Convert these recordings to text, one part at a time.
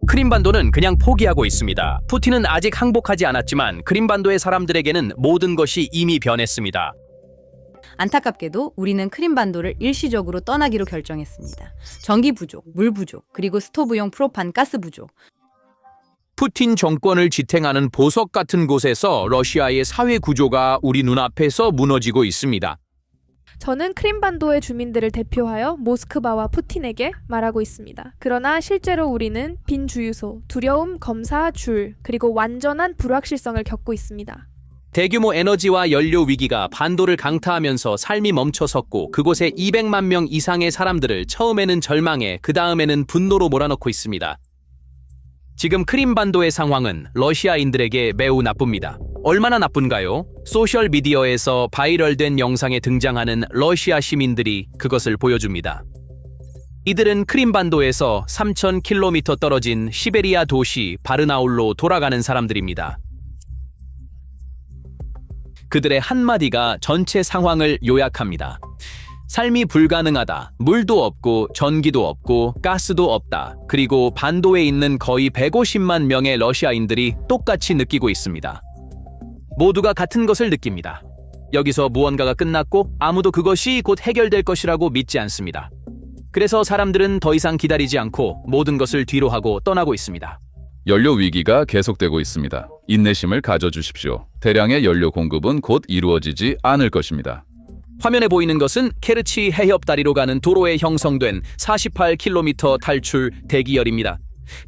크림반도는 그냥 포기하고 있습니다. 푸틴은 아직 항복하지 않았지만 크림반도의 사람들에게는 모든 것이 이미 변했습니다. 안타깝게도 우리는 크림반도를 일시적으로 떠나기로 결정했습니다. 전기 부족, 물 부족, 그리고 스토브용 프로판 가스 부족. 푸틴 정권을 지탱하는 보석 같은 곳에서 러시아의 사회 구조가 우리 눈앞에서 무너지고 있습니다. 저는 크림반도의 주민들을 대표하여 모스크바와 푸틴에게 말하고 있습니다. 그러나 실제로 우리는 빈 주유소, 두려움, 검사, 줄, 그리고 완전한 불확실성을 겪고 있습니다. 대규모 에너지와 연료 위기가 반도를 강타하면서 삶이 멈춰섰고 그곳에 200만 명 이상의 사람들을 처음에는 절망에 그 다음에는 분노로 몰아넣고 있습니다. 지금 크림반도의 상황은 러시아인들에게 매우 나쁩니다. 얼마나 나쁜가요? 소셜미디어에서 바이럴된 영상에 등장하는 러시아 시민들이 그것을 보여줍니다. 이들은 크림반도에서 3,000km 떨어진 시베리아 도시 바르나울로 돌아가는 사람들입니다. 그들의 한마디가 전체 상황을 요약합니다. 삶이 불가능하다. 물도 없고 전기도 없고 가스도 없다. 그리고 반도에 있는 거의 150만 명의 러시아인들이 똑같이 느끼고 있습니다. 모두가 같은 것을 느낍니다. 여기서 무언가가 끝났고 아무도 그것이 곧 해결될 것이라고 믿지 않습니다. 그래서 사람들은 더 이상 기다리지 않고 모든 것을 뒤로 하고 떠나고 있습니다. 연료 위기가 계속되고 있습니다. 인내심을 가져주십시오. 대량의 연료 공급은 곧 이루어지지 않을 것입니다. 화면에 보이는 것은 케르치 해협다리로 가는 도로에 형성된 48km 탈출 대기열입니다.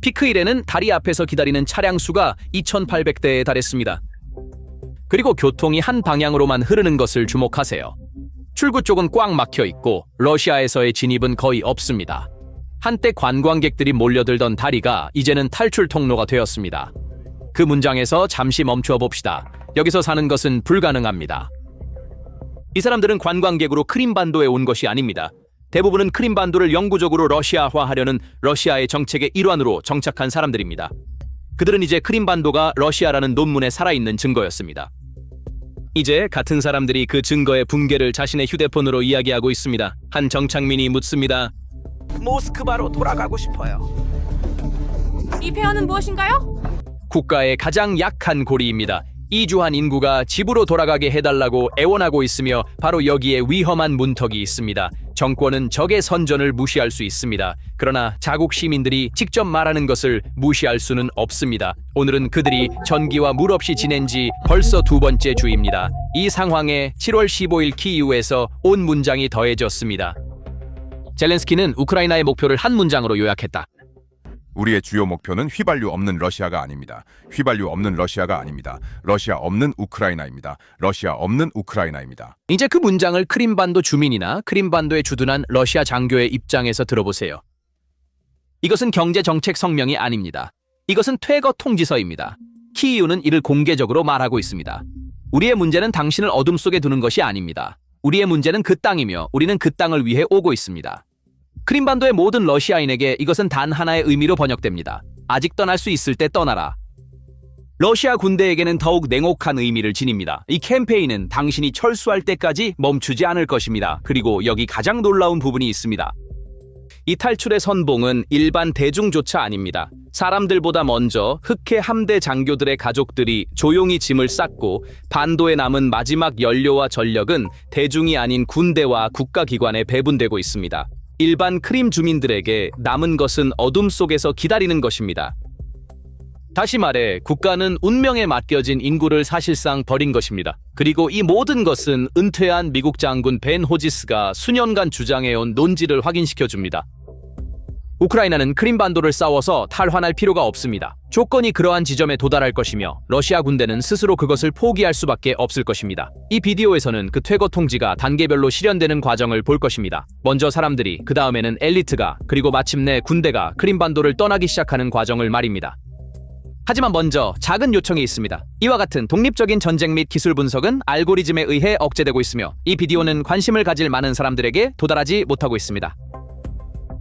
피크일에는 다리 앞에서 기다리는 차량 수가 2,800대에 달했습니다. 그리고 교통이 한 방향으로만 흐르는 것을 주목하세요. 출구 쪽은 꽉 막혀 있고 러시아에서의 진입은 거의 없습니다. 한때 관광객들이 몰려들던 다리가 이제는 탈출 통로가 되었습니다. 그 문장에서 잠시 멈추어 봅시다. 여기서 사는 것은 불가능합니다. 이 사람들은 관광객으로 크림반도에 온 것이 아닙니다. 대부분은 크림반도를 영구적으로 러시아화하려는 러시아의 정책의 일환으로 정착한 사람들입니다. 그들은 이제 크림반도가 러시아라는 논문에 살아있는 증거였습니다. 이제 같은 사람들이 그 증거의 붕괴를 자신의 휴대폰으로 이야기하고 있습니다. 한 정착민이 묻습니다. 모스크바로 돌아가고 싶어요. 이 폐허는 무엇인가요? 국가의 가장 약한 고리입니다. 이주한 인구가 집으로 돌아가게 해달라고 애원하고 있으며 바로 여기에 위험한 문턱이 있습니다. 정권은 적의 선전을 무시할 수 있습니다. 그러나 자국 시민들이 직접 말하는 것을 무시할 수는 없습니다. 오늘은 그들이 전기와 물 없이 지낸 지 벌써 2번째 주입니다. 이 상황에 7월 15일 키이우에서 온 문장이 더해졌습니다. 젤렌스키는 우크라이나의 목표를 한 문장으로 요약했다. 우리의 주요 목표는 휘발유 없는 러시아가 아닙니다. 휘발유 없는 러시아가 아닙니다. 러시아 없는 우크라이나입니다. 러시아 없는 우크라이나입니다. 이제 그 문장을 크림반도 주민이나 크림반도에 주둔한 러시아 장교의 입장에서 들어보세요. 이것은 경제정책 성명이 아닙니다. 이것은 퇴거 통지서입니다. 키이우는 이를 공개적으로 말하고 있습니다. 우리의 문제는 당신을 어둠 속에 두는 것이 아닙니다. 우리의 문제는 그 땅이며 우리는 그 땅을 위해 오고 있습니다. 크림반도의 모든 러시아인에게 이것은 단 하나의 의미로 번역됩니다. 아직 떠날 수 있을 때 떠나라. 러시아 군대에게는 더욱 냉혹한 의미를 지닙니다. 이 캠페인은 당신이 철수할 때까지 멈추지 않을 것입니다. 그리고 여기 가장 놀라운 부분이 있습니다. 이 탈출의 선봉은 일반 대중조차 아닙니다. 사람들보다 먼저 흑해 함대 장교들의 가족들이 조용히 짐을 쌌고 반도에 남은 마지막 연료와 전력은 대중이 아닌 군대와 국가기관에 배분되고 있습니다. 일반 크림 주민들에게 남은 것은 어둠 속에서 기다리는 것입니다. 다시 말해 국가는 운명에 맡겨진 인구를 사실상 버린 것입니다. 그리고 이 모든 것은 은퇴한 미국 장군 벤 호지스가 수년간 주장해온 논지를 확인시켜줍니다. 우크라이나는 크림반도를 싸워서 탈환할 필요가 없습니다. 조건이 그러한 지점에 도달할 것이며 러시아 군대는 스스로 그것을 포기할 수밖에 없을 것입니다. 이 비디오에서는 그 퇴거 통지가 단계별로 실현되는 과정을 볼 것입니다. 먼저 사람들이, 그 다음에는 엘리트가, 그리고 마침내 군대가 크림반도를 떠나기 시작하는 과정을 말입니다. 하지만 먼저 작은 요청이 있습니다. 이와 같은 독립적인 전쟁 및 기술 분석은 알고리즘에 의해 억제되고 있으며 이 비디오는 관심을 가질 많은 사람들에게 도달하지 못하고 있습니다.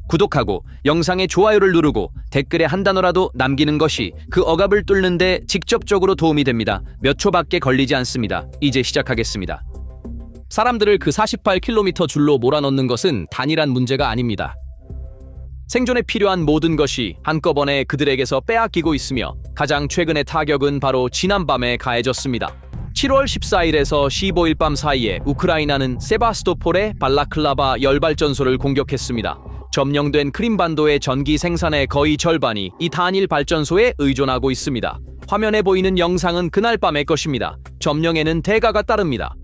구독하고 영상에 좋아요를 누르고 댓글에 한 단어라도 남기는 것이 그 억압을 뚫는 데 직접적으로 도움이 됩니다. 몇 초밖에 걸리지 않습니다. 이제 시작하겠습니다. 사람들을 그 48km 줄로 몰아넣는 것은 단일한 문제가 아닙니다. 생존에 필요한 모든 것이 한꺼번에 그들에게서 빼앗기고 있으며 가장 최근의 타격은 바로 지난밤에 가해졌습니다. 7월 14일에서 15일 밤 사이에 우크라이나는 세바스토폴의 발라클라바 열발전소를 공격했습니다. 점령된 크림반도의 전기 생산의 거의 절반이 이 단일 발전소에 의존하고 있습니다. 화면에 보이는 영상은 그날 밤의 것입니다. 점령에는 대가가 따릅니다.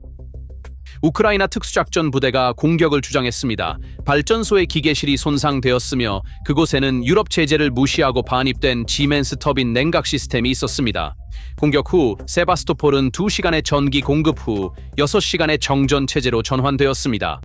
우크라이나 특수작전 부대가 공격을 주장했습니다. 발전소의 기계실이 손상되었으며 그곳에는 유럽 제재를 무시하고 반입된 지멘스 터빈 냉각 시스템이 있었습니다. 공격 후 세바스토폴은 2시간의 전기 공급 후 6시간의 정전 체제로 전환되었습니다.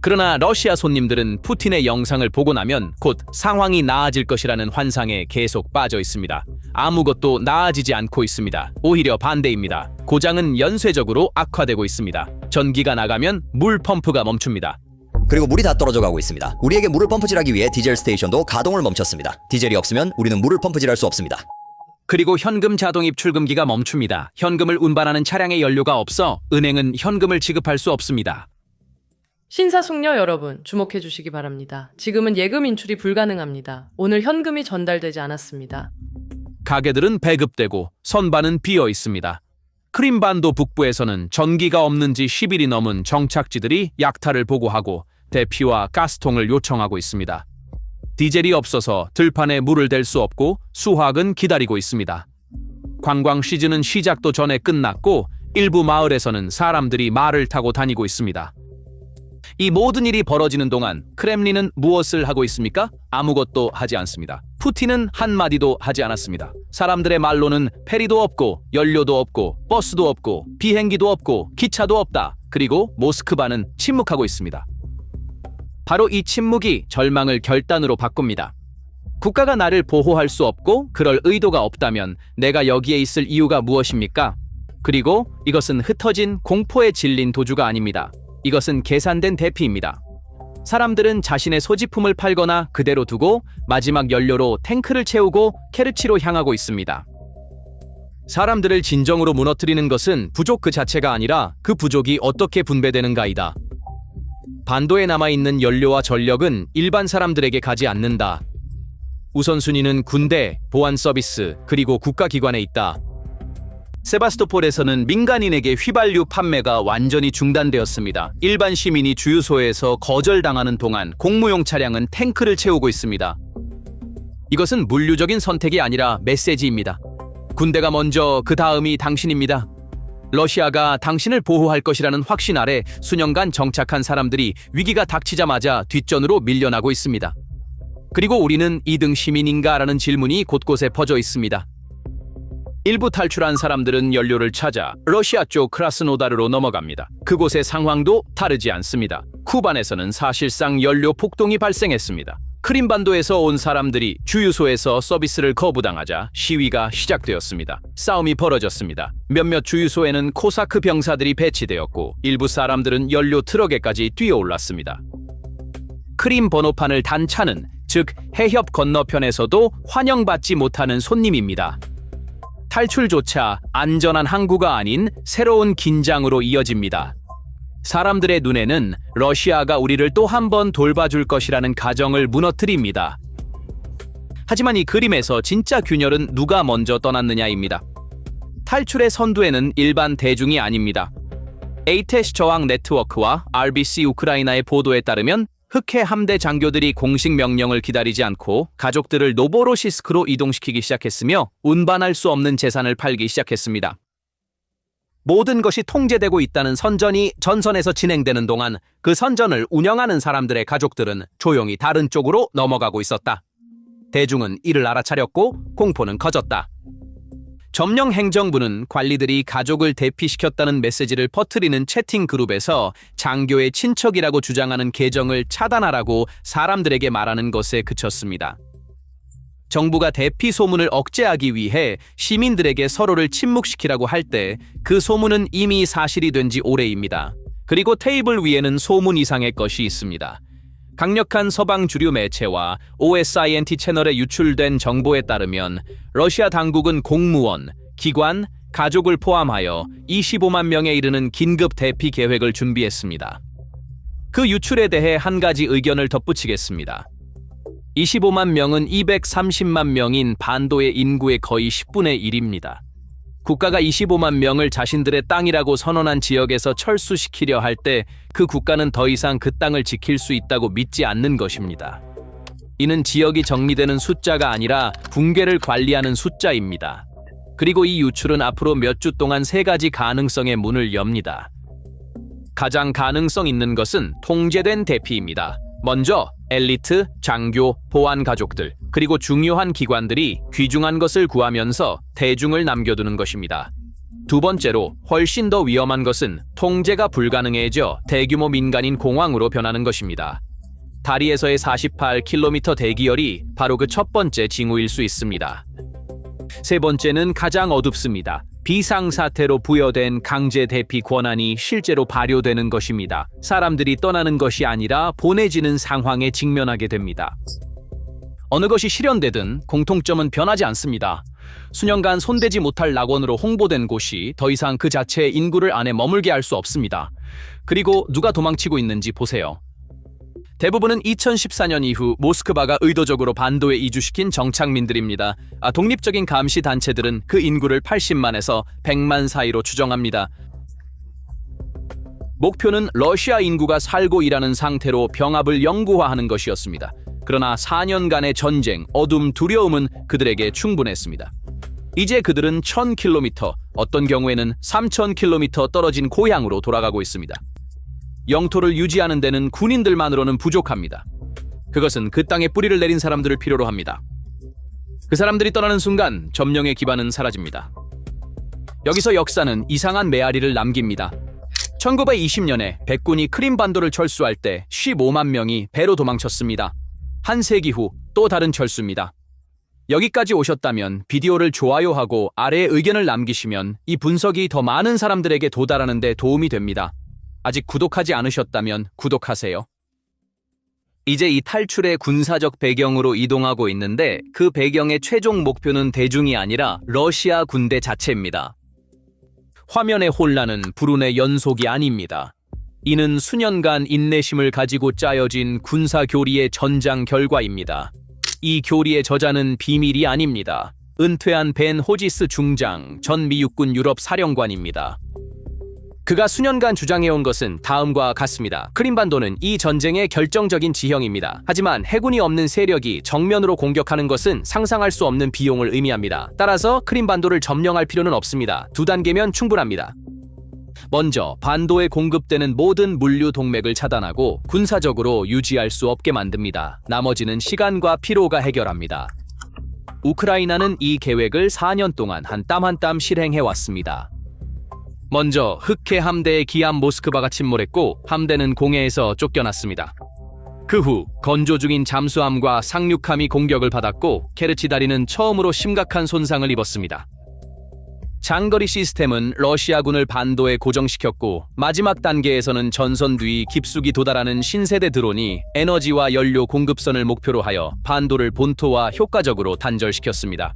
그러나 러시아 손님들은 푸틴의 영상을 보고 나면 곧 상황이 나아질 것이라는 환상에 계속 빠져 있습니다. 아무것도 나아지지 않고 있습니다. 오히려 반대입니다. 고장은 연쇄적으로 악화되고 있습니다. 전기가 나가면 물 펌프가 멈춥니다. 그리고 물이 다 떨어져 가고 있습니다. 우리에게 물을 펌프질하기 위해 디젤 스테이션도 가동을 멈췄습니다. 디젤이 없으면 우리는 물을 펌프질할 수 없습니다. 그리고 현금 자동 입출금기가 멈춥니다. 현금을 운반하는 차량에 연료가 없어 은행은 현금을 지급할 수 없습니다. 신사숙녀 여러분, 주목해 주시기 바랍니다. 지금은 예금 인출이 불가능합니다. 오늘 현금이 전달되지 않았습니다. 가게들은 배급되고 선반은 비어 있습니다. 크림반도 북부에서는 전기가 없는 지 10일이 넘은 정착지들이 약탈을 보고하고 대피와 가스통을 요청하고 있습니다. 디젤이 없어서 들판에 물을 댈 수 없고 수확은 기다리고 있습니다. 관광 시즌은 시작도 전에 끝났고 일부 마을에서는 사람들이 말을 타고 다니고 있습니다. 이 모든 일이 벌어지는 동안 크렘린은 무엇을 하고 있습니까? 아무것도 하지 않습니다. 푸틴은 한마디도 하지 않았습니다. 사람들의 말로는 페리도 없고 연료도 없고 버스도 없고 비행기도 없고 기차도 없다. 그리고 모스크바는 침묵하고 있습니다. 바로 이 침묵이 절망을 결단으로 바꿉니다. 국가가 나를 보호할 수 없고 그럴 의도가 없다면 내가 여기에 있을 이유가 무엇입니까? 그리고 이것은 흩어진 공포에 질린 도주가 아닙니다. 이것은 계산된 대피입니다. 사람들은 자신의 소지품을 팔거나 그대로 두고 마지막 연료로 탱크를 채우고 케르치로 향하고 있습니다. 사람들을 진정으로 무너뜨리는 것은 부족 그 자체가 아니라 그 부족이 어떻게 분배되는가이다. 반도에 남아있는 연료와 전력은 일반 사람들에게 가지 않는다. 우선순위는 군대, 보안 서비스, 그리고 국가기관에 있다. 세바스토폴에서는 민간인에게 휘발유 판매가 완전히 중단되었습니다. 일반 시민이 주유소에서 거절당하는 동안 공무용 차량은 탱크를 채우고 있습니다. 이것은 물류적인 선택이 아니라 메시지입니다. 군대가 먼저 그 다음이 당신입니다. 러시아가 당신을 보호할 것이라는 확신 아래 수년간 정착한 사람들이 위기가 닥치자마자 뒷전으로 밀려나고 있습니다. 그리고 우리는 2등 시민인가라는 질문이 곳곳에 퍼져 있습니다. 일부 탈출한 사람들은 연료를 찾아 러시아 쪽 크라스노다르로 넘어갑니다. 그곳의 상황도 다르지 않습니다. 쿠반에서는 사실상 연료 폭동이 발생했습니다. 크림반도에서 온 사람들이 주유소에서 서비스를 거부당하자 시위가 시작되었습니다. 싸움이 벌어졌습니다. 몇몇 주유소에는 코사크 병사들이 배치되었고 일부 사람들은 연료 트럭에까지 뛰어올랐습니다. 크림 번호판을 단 차는, 즉 해협 건너편에서도 환영받지 못하는 손님입니다. 탈출조차 안전한 항구가 아닌 새로운 긴장으로 이어집니다. 사람들의 눈에는 러시아가 우리를 또 한 번 돌봐줄 것이라는 가정을 무너뜨립니다. 하지만 이 그림에서 진짜 균열은 누가 먼저 떠났느냐입니다. 탈출의 선두에는 일반 대중이 아닙니다. 에이테시 저항 네트워크와 RBC 우크라이나의 보도에 따르면 흑해 함대 장교들이 공식 명령을 기다리지 않고 가족들을 노보로시스크로 이동시키기 시작했으며 운반할 수 없는 재산을 팔기 시작했습니다. 모든 것이 통제되고 있다는 선전이 전선에서 진행되는 동안 그 선전을 운영하는 사람들의 가족들은 조용히 다른 쪽으로 넘어가고 있었다. 대중은 이를 알아차렸고 공포는 커졌다. 점령 행정부는 관리들이 가족을 대피시켰다는 메시지를 퍼뜨리는 채팅 그룹에서 장교의 친척이라고 주장하는 계정을 차단하라고 사람들에게 말하는 것에 그쳤습니다. 정부가 대피 소문을 억제하기 위해 시민들에게 서로를 침묵시키라고 할 때 그 소문은 이미 사실이 된 지 오래입니다. 그리고 테이블 위에는 소문 이상의 것이 있습니다. 강력한 서방 주류 매체와 OSINT 채널에 유출된 정보에 따르면 러시아 당국은 공무원, 기관, 가족을 포함하여 25만 명에 이르는 긴급 대피 계획을 준비했습니다. 그 유출에 대해 한 가지 의견을 덧붙이겠습니다. 25만 명은 230만 명인 반도의 인구의 거의 10분의 1입니다. 국가가 25만 명을 자신들의 땅이라고 선언한 지역에서 철수시키려 할 때 그 국가는 더 이상 그 땅을 지킬 수 있다고 믿지 않는 것입니다. 이는 지역이 정리되는 숫자가 아니라 붕괴를 관리하는 숫자입니다. 그리고 이 유출은 앞으로 몇 주 동안 세 가지 가능성의 문을 엽니다. 가장 가능성 있는 것은 통제된 대피입니다. 먼저 엘리트, 장교, 보안 가족들, 그리고 중요한 기관들이 귀중한 것을 구하면서 대중을 남겨두는 것입니다. 두 번째로 훨씬 더 위험한 것은 통제가 불가능해져 대규모 민간인 공황으로 변하는 것입니다. 다리에서의 48km 대기열이 바로 그 첫 번째 징후일 수 있습니다. 세 번째는 가장 어둡습니다. 비상사태로 부여된 강제 대피 권한이 실제로 발효되는 것입니다. 사람들이 떠나는 것이 아니라 보내지는 상황에 직면하게 됩니다. 어느 것이 실현되든 공통점은 변하지 않습니다. 수년간 손대지 못할 낙원으로 홍보된 곳이 더 이상 그 자체의 인구를 안에 머물게 할 수 없습니다. 그리고 누가 도망치고 있는지 보세요. 대부분은 2014년 이후 모스크바가 의도적으로 반도에 이주시킨 정착민들입니다. 독립적인 감시 단체들은 그 인구를 80만에서 100만 사이로 추정합니다. 목표는 러시아 인구가 살고 일하는 상태로 병합을 영구화하는 것이었습니다. 그러나 4년간의 전쟁, 어둠, 두려움은 그들에게 충분했습니다. 이제 그들은 1000km, 어떤 경우에는 3000km 떨어진 고향으로 돌아가고 있습니다. 영토를 유지하는 데는 군인들만으로는 부족합니다. 그것은 그 땅에 뿌리를 내린 사람들을 필요로 합니다. 그 사람들이 떠나는 순간 점령의 기반은 사라집니다. 여기서 역사는 이상한 메아리를 남깁니다. 1920년에 백군이 크림반도를 철수할 때 15만 명이 배로 도망쳤습니다. 한 세기 후 또 다른 철수입니다. 여기까지 오셨다면 비디오를 좋아요하고 아래에 의견을 남기시면 이 분석이 더 많은 사람들에게 도달하는 데 도움이 됩니다. 아직 구독하지 않으셨다면 구독하세요. 이제 이 탈출의 군사적 배경으로 이동하고 있는데 그 배경의 최종 목표는 대중이 아니라 러시아 군대 자체입니다. 화면의 혼란은 불운의 연속이 아닙니다. 이는 수년간 인내심을 가지고 짜여진 군사 교리의 전장 결과입니다. 이 교리의 저자는 비밀이 아닙니다. 은퇴한 벤 호지스 중장, 전 미육군 유럽 사령관입니다. 그가 수년간 주장해온 것은 다음과 같습니다. 크림반도는 이 전쟁의 결정적인 지형입니다. 하지만 해군이 없는 세력이 정면으로 공격하는 것은 상상할 수 없는 비용을 의미합니다. 따라서 크림반도를 점령할 필요는 없습니다. 2단계면 충분합니다. 먼저 반도에 공급되는 모든 물류 동맥을 차단하고 군사적으로 유지할 수 없게 만듭니다. 나머지는 시간과 피로가 해결합니다. 우크라이나는 이 계획을 4년 동안 한 땀 한 땀 실행해왔습니다. 먼저 흑해 함대에 기함 모스크바가 침몰했고 함대는 공해에서 쫓겨났습니다. 그 후 건조 중인 잠수함과 상륙함이 공격을 받았고 케르치 다리는 처음으로 심각한 손상을 입었습니다. 장거리 시스템은 러시아군을 반도에 고정시켰고 마지막 단계에서는 전선 뒤 깊숙이 도달하는 신세대 드론이 에너지와 연료 공급선을 목표로 하여 반도를 본토와 효과적으로 단절시켰습니다.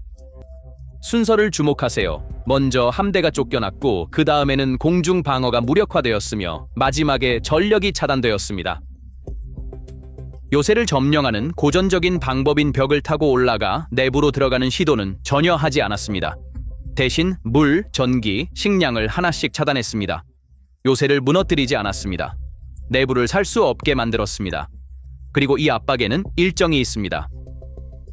순서를 주목하세요. 먼저 함대가 쫓겨났고 그 다음에는 공중 방어가 무력화되었으며 마지막에 전력이 차단되었습니다. 요새를 점령하는 고전적인 방법인 벽을 타고 올라가 내부로 들어가는 시도는 전혀 하지 않았습니다. 대신 물, 전기, 식량을 하나씩 차단했습니다. 요새를 무너뜨리지 않았습니다. 내부를 살 수 없게 만들었습니다. 그리고 이 압박에는 일정이 있습니다.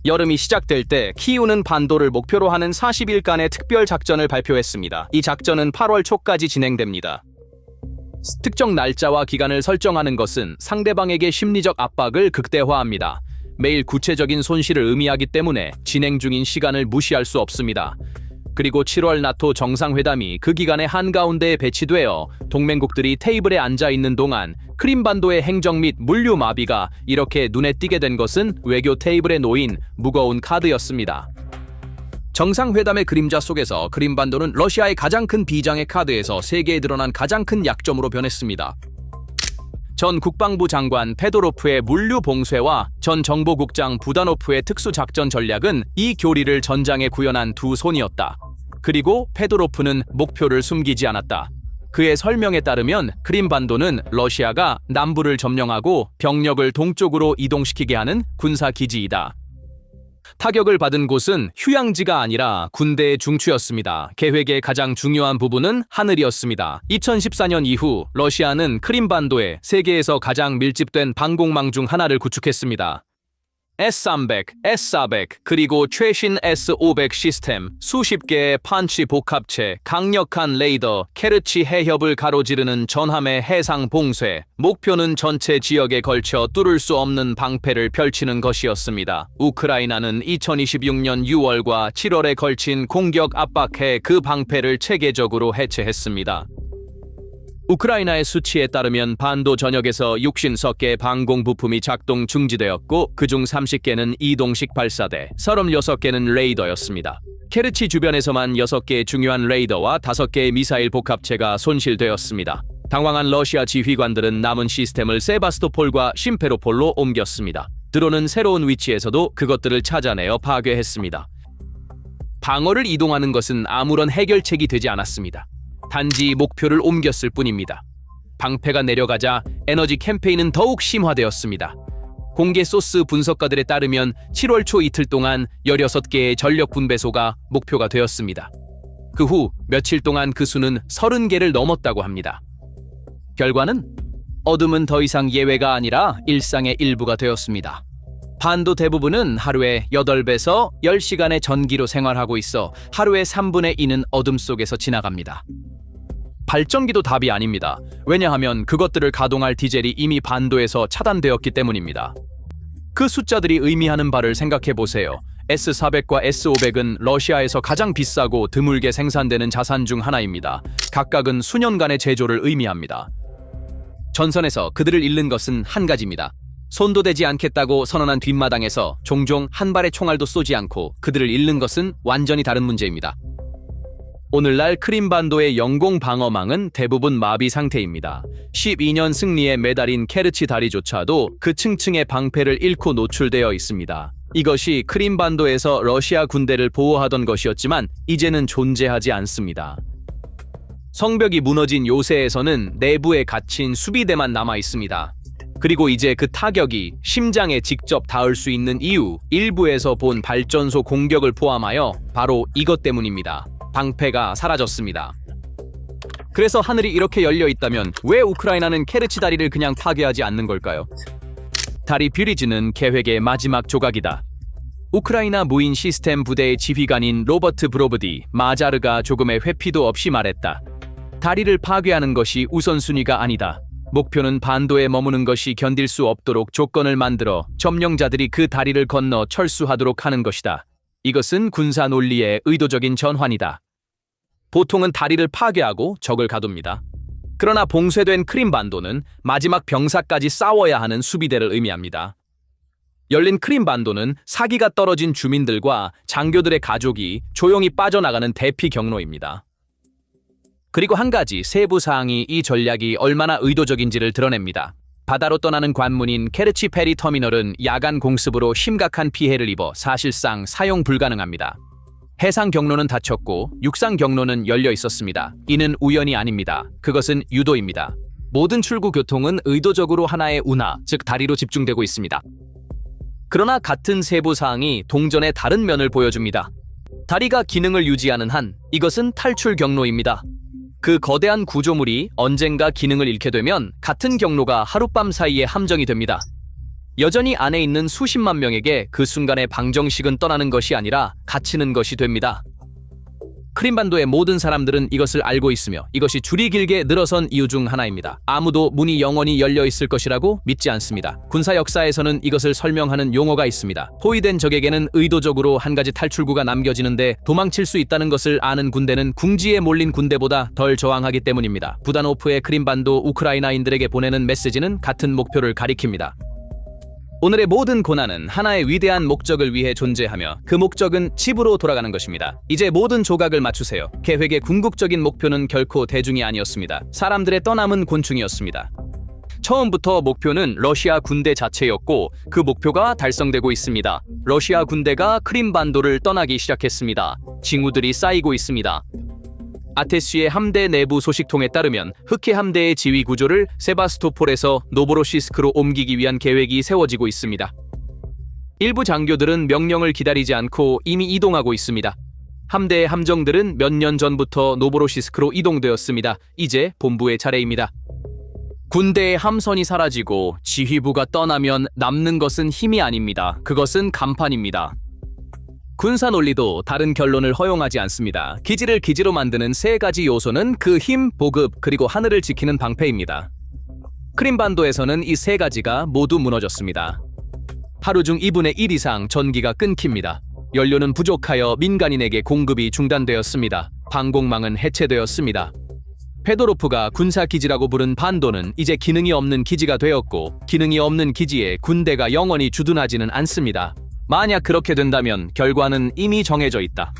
여름이 시작될 때 키이우는 반도를 목표로 하는 40일간의 특별 작전을 발표했습니다. 이 작전은 8월 초까지 진행됩니다. 특정 날짜와 기간을 설정하는 것은 상대방에게 심리적 압박을 극대화합니다. 매일 구체적인 손실을 의미하기 때문에 진행 중인 시간을 무시할 수 없습니다. 그리고 7월 나토 정상회담이 그 기간에 한가운데에 배치되어 동맹국들이 테이블에 앉아 있는 동안 크림반도의 행정 및 물류 마비가 이렇게 눈에 띄게 된 것은 외교 테이블에 놓인 무거운 카드였습니다. 정상회담의 그림자 속에서 크림반도는 러시아의 가장 큰 비장의 카드에서 세계에 드러난 가장 큰 약점으로 변했습니다. 전 국방부 장관 페도로프의 물류 봉쇄와 전 정보국장 부다노프의 특수작전 전략은 이 교리를 전장에 구현한 두 손이었다. 그리고 페도로프는 목표를 숨기지 않았다. 그의 설명에 따르면 크림반도는 러시아가 남부를 점령하고 병력을 동쪽으로 이동시키게 하는 군사 기지이다. 타격을 받은 곳은 휴양지가 아니라 군대의 중추였습니다. 계획의 가장 중요한 부분은 하늘이었습니다. 2014년 이후 러시아는 크림반도에 세계에서 가장 밀집된 방공망 중 하나를 구축했습니다. S300, S400, 그리고 최신 S500 시스템, 수십 개의 판치 복합체, 강력한 레이더, 케르치 해협을 가로지르는 전함의 해상 봉쇄, 목표는 전체 지역에 걸쳐 뚫을 수 없는 방패를 펼치는 것이었습니다. 우크라이나는 2026년 6월과 7월에 걸친 공격 압박해 그 방패를 체계적으로 해체했습니다. 우크라이나의 수치에 따르면 반도 전역에서 60개 방공 부품이 작동 중지되었고 그중 30개는 이동식 발사대, 36개는 레이더였습니다. 케르치 주변에서만 6개의 중요한 레이더와 5개의 미사일 복합체가 손실되었습니다. 당황한 러시아 지휘관들은 남은 시스템을 세바스토폴과 심페로폴로 옮겼습니다. 드론은 새로운 위치에서도 그것들을 찾아내어 파괴했습니다. 방어를 이동하는 것은 아무런 해결책이 되지 않았습니다. 단지 목표를 옮겼을 뿐입니다. 방패가 내려가자 에너지 캠페인은 더욱 심화되었습니다. 공개 소스 분석가들에 따르면 7월 초 이틀 동안 16개의 전력 분배소가 목표가 되었습니다. 그 후 며칠 동안 그 수는 30개를 넘었다고 합니다. 결과는 어둠은 더 이상 예외가 아니라 일상의 일부가 되었습니다. 반도 대부분은 하루에 8배에서 10시간의 전기로 생활하고 있어 하루의 3분의 2는 어둠 속에서 지나갑니다. 발전기도 답이 아닙니다. 왜냐하면 그것들을 가동할 디젤이 이미 반도에서 차단되었기 때문입니다. 그 숫자들이 의미하는 바를 생각해 보세요. S400과 S500은 러시아에서 가장 비싸고 드물게 생산되는 자산 중 하나입니다. 각각은 수년간의 제조를 의미합니다. 전선에서 그들을 잃는 것은 한 가지입니다. 손도 대지 않겠다고 선언한 뒷마당에서 종종 한 발의 총알도 쏘지 않고 그들을 잃는 것은 완전히 다른 문제입니다. 오늘날 크림반도의 영공 방어망은 대부분 마비 상태입니다. 12년 승리에 매달린 케르치 다리조차도 그 층층의 방패를 잃고 노출되어 있습니다. 이것이 크림반도에서 러시아 군대를 보호하던 것이었지만 이제는 존재하지 않습니다. 성벽이 무너진 요새에서는 내부에 갇힌 수비대만 남아 있습니다. 그리고 이제 그 타격이 심장에 직접 닿을 수 있는 이유, 일부에서 본 발전소 공격을 포함하여 바로 이것 때문입니다. 방패가 사라졌습니다. 그래서 하늘이 이렇게 열려 있다면 왜 우크라이나는 케르치 다리를 그냥 파괴하지 않는 걸까요? 다리 뷰리즈는 계획의 마지막 조각이다. 우크라이나 무인 시스템 부대의 지휘관인 로버트 브로브디 마자르가 조금의 회피도 없이 말했다. 다리를 파괴하는 것이 우선순위가 아니다. 목표는 반도에 머무는 것이 견딜 수 없도록 조건을 만들어 점령자들이 그 다리를 건너 철수하도록 하는 것이다. 이것은 군사 논리의 의도적인 전환이다. 보통은 다리를 파괴하고 적을 가둡니다. 그러나 봉쇄된 크림반도는 마지막 병사까지 싸워야 하는 수비대를 의미합니다. 열린 크림반도는 사기가 떨어진 주민들과 장교들의 가족이 조용히 빠져나가는 대피 경로입니다. 그리고 한 가지 세부 사항이 이 전략이 얼마나 의도적인지를 드러냅니다. 바다로 떠나는 관문인 케르치 페리 터미널은 야간 공습으로 심각한 피해를 입어 사실상 사용 불가능합니다. 해상 경로는 닫혔고 육상 경로는 열려 있었습니다. 이는 우연이 아닙니다. 그것은 유도입니다. 모든 출구 교통은 의도적으로 하나의 운하, 즉 다리로 집중되고 있습니다. 그러나 같은 세부 사항이 동전의 다른 면을 보여줍니다. 다리가 기능을 유지하는 한 이것은 탈출 경로입니다. 그 거대한 구조물이 언젠가 기능을 잃게 되면 같은 경로가 하룻밤 사이에 함정이 됩니다. 여전히 안에 있는 수십만 명에게 그 순간의 방정식은 떠나는 것이 아니라 갇히는 것이 됩니다. 크림반도의 모든 사람들은 이것을 알고 있으며 이것이 줄이 길게 늘어선 이유 중 하나입니다. 아무도 문이 영원히 열려 있을 것이라고 믿지 않습니다. 군사 역사에서는 이것을 설명하는 용어가 있습니다. 포위된 적에게는 의도적으로 한 가지 탈출구가 남겨지는데 도망칠 수 있다는 것을 아는 군대는 궁지에 몰린 군대보다 덜 저항하기 때문입니다. 부다노프의 크림반도 우크라이나인들에게 보내는 메시지는 같은 목표를 가리킵니다. 오늘의 모든 고난은 하나의 위대한 목적을 위해 존재하며 그 목적은 집으로 돌아가는 것입니다. 이제 모든 조각을 맞추세요. 계획의 궁극적인 목표는 결코 대중이 아니었습니다. 사람들의 떠남은 곤충이었습니다. 처음부터 목표는 러시아 군대 자체였고 그 목표가 달성되고 있습니다. 러시아 군대가 크림반도를 떠나기 시작했습니다. 징후들이 쌓이고 있습니다. 아테시의 함대 내부 소식통에 따르면 흑해 함대의 지휘 구조를 세바스토폴에서 노보로시스크로 옮기기 위한 계획이 세워지고 있습니다. 일부 장교들은 명령을 기다리지 않고 이미 이동하고 있습니다. 함대의 함정들은 몇 년 전부터 노보로시스크로 이동되었습니다. 이제 본부의 차례입니다. 군대의 함선이 사라지고 지휘부가 떠나면 남는 것은 힘이 아닙니다. 그것은 간판입니다. 군사 논리도 다른 결론을 허용하지 않습니다. 기지를 기지로 만드는 세 가지 요소는 그 힘, 보급, 그리고 하늘을 지키는 방패입니다. 크림반도에서는 이 세 가지가 모두 무너졌습니다. 하루 중 2분의 1 이상 전기가 끊깁니다. 연료는 부족하여 민간인에게 공급이 중단되었습니다. 방공망은 해체되었습니다. 페도로프가 군사기지라고 부른 반도는 이제 기능이 없는 기지가 되었고, 기능이 없는 기지에 군대가 영원히 주둔하지는 않습니다. 만약 그렇게 된다면 결과는 이미 정해져 있다.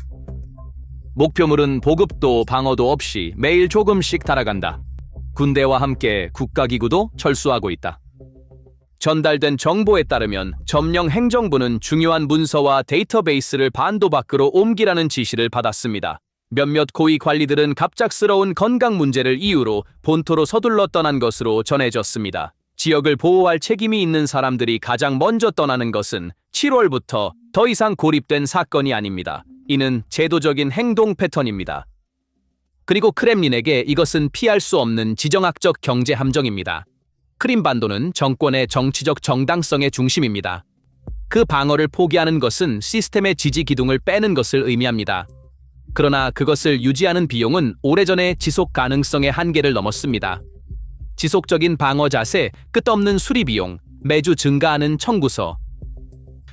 목표물은 보급도 방어도 없이 매일 조금씩 달아간다. 군대와 함께 국가기구도 철수하고 있다. 전달된 정보에 따르면 점령 행정부는 중요한 문서와 데이터베이스를 반도 밖으로 옮기라는 지시를 받았습니다. 몇몇 고위 관리들은 갑작스러운 건강 문제를 이유로 본토로 서둘러 떠난 것으로 전해졌습니다. 지역을 보호할 책임이 있는 사람들이 가장 먼저 떠나는 것은 7월부터 더 이상 고립된 사건이 아닙니다. 이는 제도적인 행동 패턴입니다. 그리고 크렘린에게 이것은 피할 수 없는 지정학적 경제 함정입니다. 크림반도는 정권의 정치적 정당성의 중심입니다. 그 방어를 포기하는 것은 시스템의 지지 기둥을 빼는 것을 의미합니다. 그러나 그것을 유지하는 비용은 오래전에 지속 가능성의 한계를 넘었습니다. 지속적인 방어 자세, 끝없는 수리 비용, 매주 증가하는 청구서.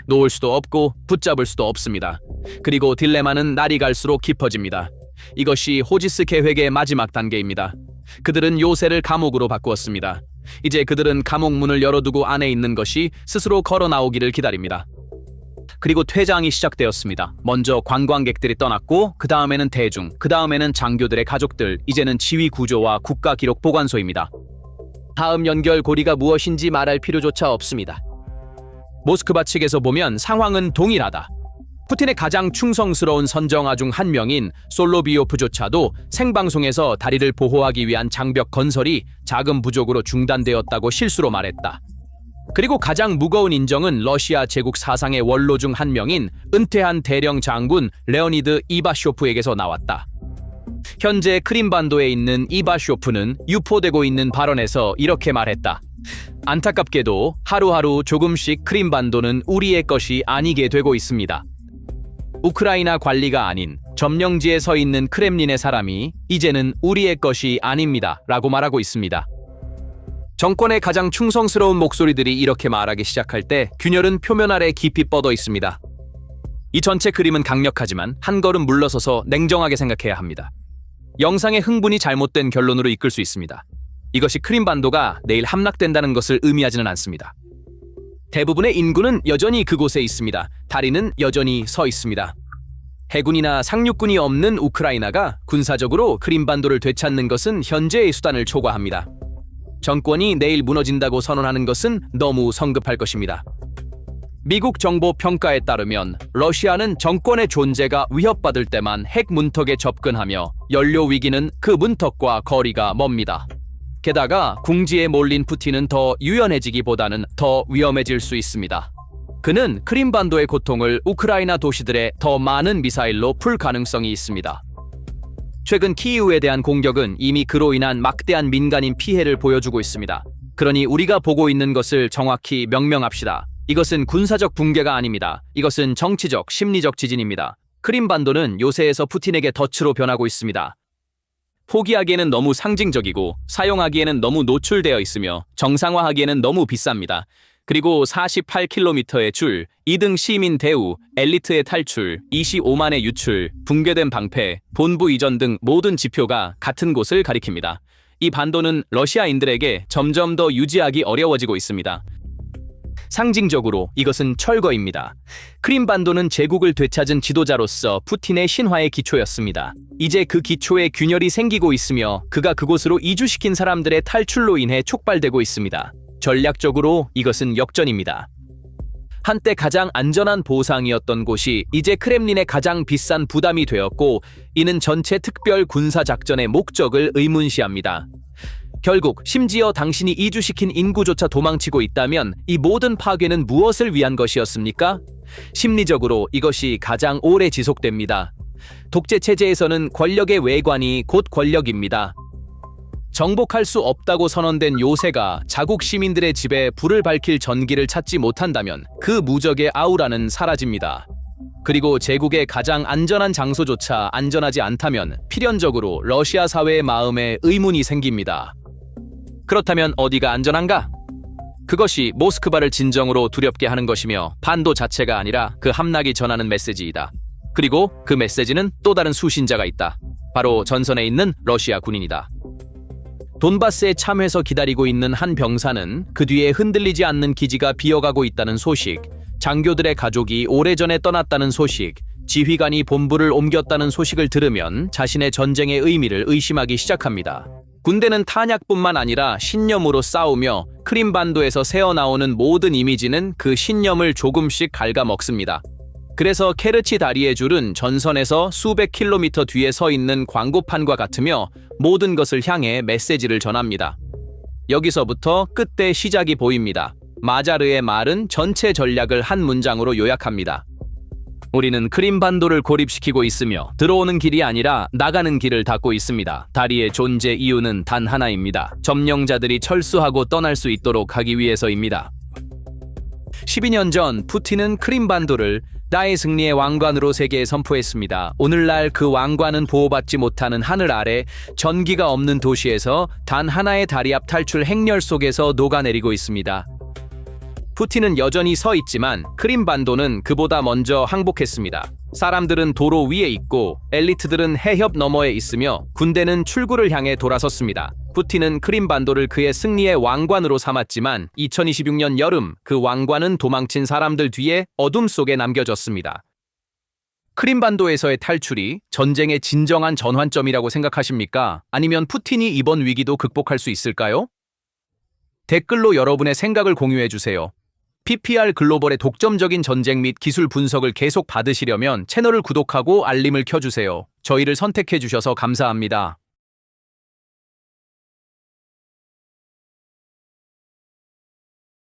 놓을 수도 없고 붙잡을 수도 없습니다. 그리고 딜레마는 날이 갈수록 깊어집니다. 이것이 호지스 계획의 마지막 단계입니다. 그들은 요새를 감옥으로 바꾸었습니다. 이제 그들은 감옥 문을 열어두고 안에 있는 것이 스스로 걸어 나오기를 기다립니다. 그리고 퇴장이 시작되었습니다. 먼저 관광객들이 떠났고, 그 다음에는 대중, 그 다음에는 장교들의 가족들, 이제는 지휘 구조와 국가 기록 보관소입니다. 다음 연결고리가 무엇인지 말할 필요조차 없습니다. 모스크바 측에서 보면 상황은 동일하다. 푸틴의 가장 충성스러운 선정아 중 한 명인 솔로비요프조차도 생방송에서 다리를 보호하기 위한 장벽 건설이 자금 부족으로 중단되었다고 실수로 말했다. 그리고 가장 무거운 인정은 러시아 제국 사상의 원로 중 한 명인 은퇴한 대령 장군 레오니드 이바쇼프에게서 나왔다. 현재 크림반도에 있는 이바쇼프는 유포되고 있는 발언에서 이렇게 말했다. 안타깝게도 하루하루 조금씩 크림반도는 우리의 것이 아니게 되고 있습니다. 우크라이나 관리가 아닌 점령지에 서 있는 크렘린의 사람이 이제는 우리의 것이 아닙니다 라고 말하고 있습니다. 정권의 가장 충성스러운 목소리들이 이렇게 말하기 시작할 때 균열은 표면 아래 깊이 뻗어 있습니다. 이 전체 그림은 강력하지만 한 걸음 물러서서 냉정하게 생각해야 합니다. 영상의 흥분이 잘못된 결론으로 이끌 수 있습니다. 이것이 크림반도가 내일 함락된다는 것을 의미하지는 않습니다. 대부분의 인구는 여전히 그곳에 있습니다. 다리는 여전히 서 있습니다. 해군이나 상륙군이 없는 우크라이나가 군사적으로 크림반도를 되찾는 것은 현재의 수단을 초과합니다. 정권이 내일 무너진다고 선언하는 것은 너무 성급할 것입니다. 미국 정보 평가에 따르면 러시아는 정권의 존재가 위협받을 때만 핵 문턱에 접근하며 연료 위기는 그 문턱과 거리가 멉니다. 게다가 궁지에 몰린 푸틴은 더 유연해지기보다는 더 위험해질 수 있습니다. 그는 크림반도의 고통을 우크라이나 도시들의 더 많은 미사일로 풀 가능성이 있습니다. 최근 키이우에 대한 공격은 이미 그로 인한 막대한 민간인 피해를 보여주고 있습니다. 그러니 우리가 보고 있는 것을 정확히 명명합시다. 이것은 군사적 붕괴가 아닙니다. 이것은 정치적, 심리적 지진입니다. 크림반도는 요새에서 푸틴에게 덫으로 변하고 있습니다. 포기하기에는 너무 상징적이고 사용하기에는 너무 노출되어 있으며 정상화하기에는 너무 비쌉니다. 그리고 48km의 줄, 2등 시민 대우, 엘리트의 탈출, 25만의 유출, 붕괴된 방패, 본부 이전 등 모든 지표가 같은 곳을 가리킵니다. 이 반도는 러시아인들에게 점점 더 유지하기 어려워지고 있습니다. 상징적으로 이것은 철거입니다. 크림반도는 제국을 되찾은 지도자로서 푸틴의 신화의 기초였습니다. 이제 그 기초에 균열이 생기고 있으며 그가 그곳으로 이주시킨 사람들의 탈출로 인해 촉발되고 있습니다. 전략적으로 이것은 역전입니다. 한때 가장 안전한 보상이었던 곳이 이제 크렘린의 가장 비싼 부담이 되었고, 이는 전체 특별 군사 작전의 목적을 의문시합니다. 결국 심지어 당신이 이주시킨 인구조차 도망치고 있다면 이 모든 파괴는 무엇을 위한 것이었습니까? 심리적으로 이것이 가장 오래 지속됩니다. 독재 체제에서는 권력의 외관이 곧 권력입니다. 정복할 수 없다고 선언된 요새가 자국 시민들의 집에 불을 밝힐 전기를 찾지 못한다면 그 무적의 아우라는 사라집니다. 그리고 제국의 가장 안전한 장소조차 안전하지 않다면 필연적으로 러시아 사회의 마음에 의문이 생깁니다. 그렇다면 어디가 안전한가? 그것이 모스크바를 진정으로 두렵게 하는 것이며 반도 자체가 아니라 그 함락이 전하는 메시지이다. 그리고 그 메시지는 또 다른 수신자가 있다. 바로 전선에 있는 러시아 군인이다. 돈바스에 참회서 기다리고 있는 한 병사는 그 뒤에 흔들리지 않는 기지가 비어가고 있다는 소식, 장교들의 가족이 오래전에 떠났다는 소식, 지휘관이 본부를 옮겼다는 소식을 들으면 자신의 전쟁의 의미를 의심하기 시작합니다. 군대는 탄약뿐만 아니라 신념으로 싸우며 크림반도에서 새어나오는 모든 이미지는 그 신념을 조금씩 갉아먹습니다. 그래서 케르치 다리의 줄은 전선에서 수백 킬로미터 뒤에 서 있는 광고판과 같으며 모든 것을 향해 메시지를 전합니다. 여기서부터 끝의 시작이 보입니다. 마자르의 말은 전체 전략을 한 문장으로 요약합니다. 우리는 크림반도를 고립시키고 있으며 들어오는 길이 아니라 나가는 길을 닫고 있습니다. 다리의 존재 이유는 단 하나입니다. 점령자들이 철수하고 떠날 수 있도록 하기 위해서입니다. 12년 전 푸틴은 크림반도를 나의 승리의 왕관으로 세계에 선포했습니다. 오늘날 그 왕관은 보호받지 못하는 하늘 아래 전기가 없는 도시에서 단 하나의 다리 앞 탈출 행렬 속에서 녹아내리고 있습니다. 푸틴은 여전히 서 있지만 크림반도는 그보다 먼저 항복했습니다. 사람들은 도로 위에 있고 엘리트들은 해협 너머에 있으며 군대는 출구를 향해 돌아섰습니다. 푸틴은 크림반도를 그의 승리의 왕관으로 삼았지만 2026년 여름 그 왕관은 도망친 사람들 뒤에 어둠 속에 남겨졌습니다. 크림반도에서의 탈출이 전쟁의 진정한 전환점이라고 생각하십니까? 아니면 푸틴이 이번 위기도 극복할 수 있을까요? 댓글로 여러분의 생각을 공유해주세요. PPR 글로벌의 독점적인 전쟁 및 기술 분석을 계속 받으시려면 채널을 구독하고 알림을 켜주세요. 저희를 선택해주셔서 감사합니다.